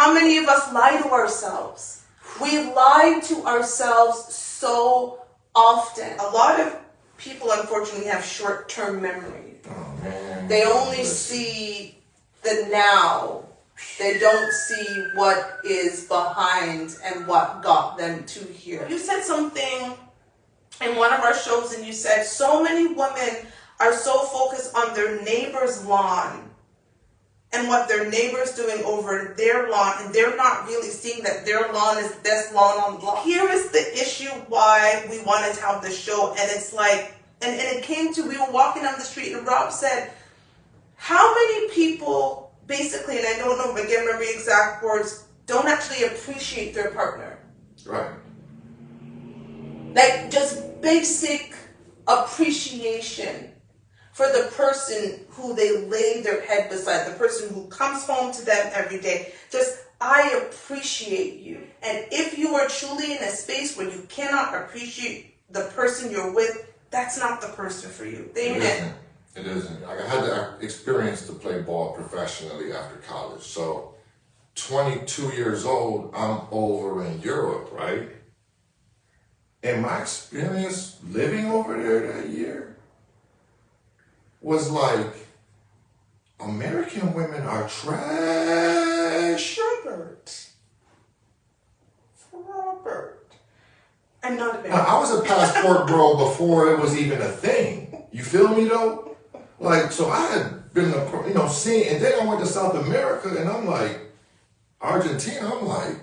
How many of us lie to ourselves? We lie to ourselves so often. A lot of people, unfortunately, have short-term memory. Oh, man. They only see the now. They don't see what is behind and what got them to here. You said something in one of our shows, and you said so many women are so focused on their neighbor's lawn and what their neighbor's doing over their lawn, and they're not really seeing that their lawn is the best lawn on the block. Here is the issue why we wanted to have this show, and it's like, and it came to, we were walking down the street, and Rob said, how many people, basically, and I don't know if I can't remember the exact words, don't actually appreciate their partner? Right. Like, just basic appreciation for the person who they lay their head beside, the person who comes home to them every day. Just, I appreciate you. And if you are truly in a space where you cannot appreciate the person you're with, that's not the person for you. Amen. It isn't. I had the experience to play ball professionally after college. So, 22 years old, I'm over in Europe, right? And my experience living over there that year was like, American women are trash. Robert. I'm not American. Now, I was a passport bro before it was even a thing. You feel me though? Like, so I had been, seeing, and then I went to South America, and I'm like, Argentina, I'm like,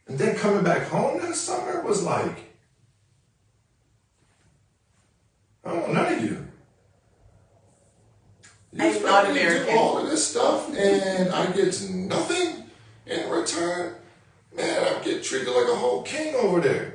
and then coming back home that summer was like, I don't know, none of you. I'm not American. Do all of this stuff, and I get nothing in return. Man, I get treated like a whole king over there.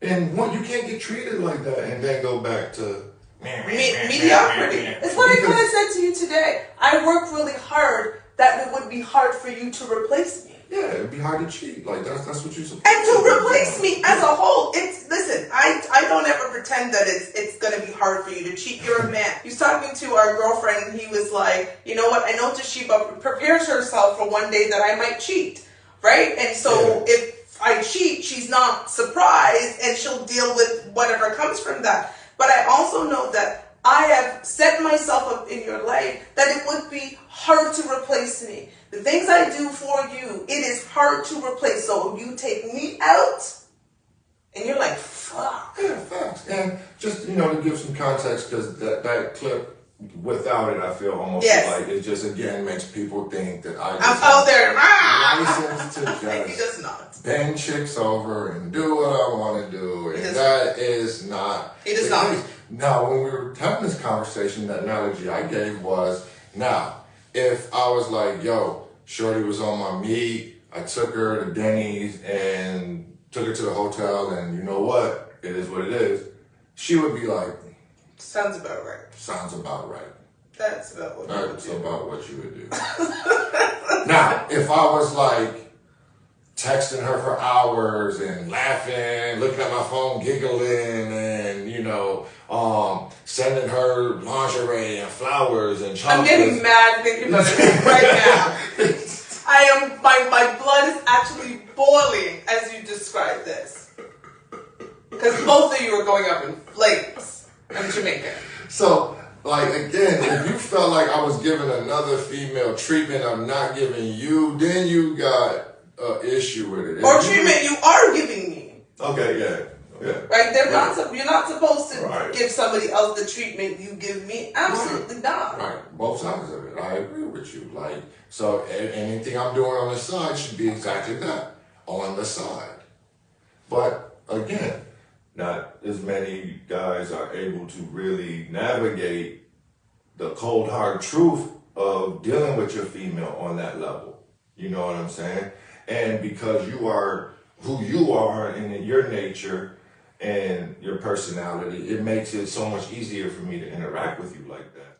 And you can't get treated like that and then go back to mediocrity. It's what I kind of said to you today. I work really hard that it would be hard for you to replace me. Yeah, it'd be hard to cheat. Like that's what you're supposed and to replace me as a whole. Listen, I don't ever pretend that it's gonna be hard for you to cheat. You're a man. He was talking to our girlfriend, and he was like, you know what? I know Toshiba prepares herself for one day that I might cheat, right? And so if I cheat, she's not surprised, and she'll deal with whatever comes from that. But I also know that I have set myself up in your life that it would be hard to replace me. The things I do for you, it is hard to replace. So you take me out, and you're like, fuck. Yeah, facts. And just, to give some context, because that clip, without it, I feel almost like it just, again, makes people think that I'm out there. License to He does not. Bend chicks over and do what I want to do. And that is not. He does not. Now, when we were having this conversation, the analogy I gave was, now, if I was like, yo, shorty was on my meat, I took her to Denny's and took her to the hotel, and you know what? It is what it is. She would be like, sounds about right. Sounds about right. That's about what you would do. That's about what you would do. Now, if I was like texting her for hours and laughing, looking at my phone, giggling, and sending her lingerie and flowers and chocolates. I'm getting mad thinking about it right now. My blood is actually boiling as you describe this. Because both of you are going up in flames. I'm Jamaican. So, again, if you felt like I was giving another female treatment I'm not giving you, then you got an issue with it. Or treatment you are giving me. Okay, yeah. Right? You're not supposed to give somebody else the treatment you give me. Absolutely not. Right. Both sides of it. I agree with you. So anything I'm doing on the side should be exactly that. On the side. But again, not as many guys are able to really navigate the cold hard truth of dealing with your female on that level. You know what I'm saying? And because you are who you are in your nature and your personality, it makes it so much easier for me to interact with you like that.